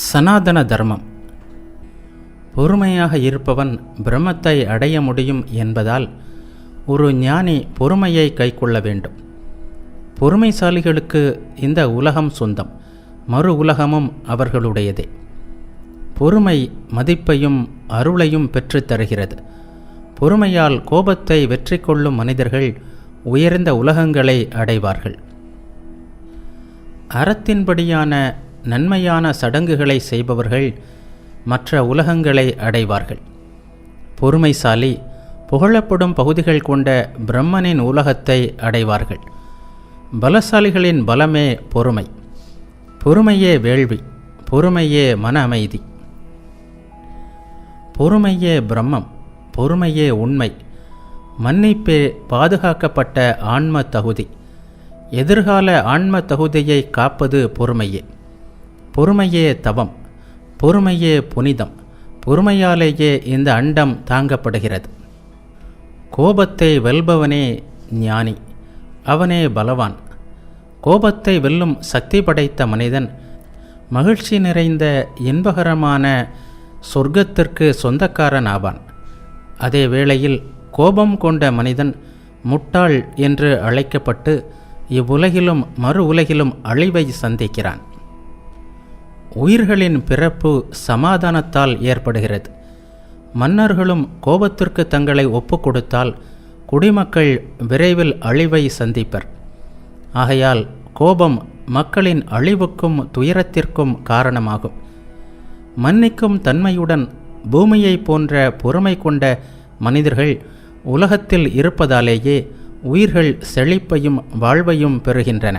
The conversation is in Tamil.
சனாதன தர்மம். பொறுமையாக இருப்பவன் பிரம்மத்தை அடைய முடியும் என்பதால் ஒரு ஞானி பொறுமையை கைக்கொள்ள வேண்டும். பொறுமைசாலிகளுக்கு இந்த உலகம் சொந்தம், மறு உலகமும் அவர்களுடையதே. பொறுமை மதிப்பையும் அருளையும் பெற்றுத் தருகிறது. பொறுமையால் கோபத்தை வெற்றி கொள்ளும் மனிதர்கள் உயர்ந்த உலகங்களை அடைவார்கள். அறத்தின்படியான நன்மையான சடங்குகளை செய்பவர்கள் மற்ற உலகங்களை அடைவார்கள். பொறுமைசாலி புகழப்படும் பகுதிகள் கொண்ட பிரம்மனின் உலகத்தை அடைவார்கள். பலசாலிகளின் பலமே பொறுமை. பொறுமையே வேள்வி, பொறுமையே மன அமைதி. பொறுமையே பிரம்மம், பொறுமையே உண்மை. மன்னிப்பே பாதுகாக்கப்பட்ட ஆன்ம தகுதி. எதிர்கால ஆன்ம தகுதியை காப்பது பொறுமையே. பொறுமையே தவம், பொறுமையே புனிதம். பொறுமையாலேயே இந்த அண்டம் தாங்கப்படுகிறது. கோபத்தை வெல்பவனே ஞானி, அவனே பலவான். கோபத்தை வெல்லும் சக்தி படைத்த மனிதன் மகிழ்ச்சி நிறைந்த இன்பகரமான சொர்க்கத்திற்கு சொந்தக்காரன் ஆவான். அதே வேளையில் கோபம் கொண்ட மனிதன் முட்டாள் என்று அழைக்கப்பட்டு இவ்வுலகிலும் மறு உலகிலும் அழிவை சந்திக்கிறான். உயிர்களின் பிறப்பு சமாதானத்தால் ஏற்படுகிறது. மன்னர்களும் கோபத்திற்கு தங்களை ஒப்பு கொடுத்தால் குடிமக்கள் விரைவில் அழிவை சந்திப்பர். ஆகையால் கோபம் மக்களின் அழிவுக்கும் துயரத்திற்கும் காரணமாகும். மன்னிக்கும் தன்மையுடன் பூமியை போன்ற பொறுமை கொண்ட மனிதர்கள் உலகத்தில் இருப்பதாலேயே உயிர்கள் செழிப்பையும் வாழ்வையும் பெறுகின்றன.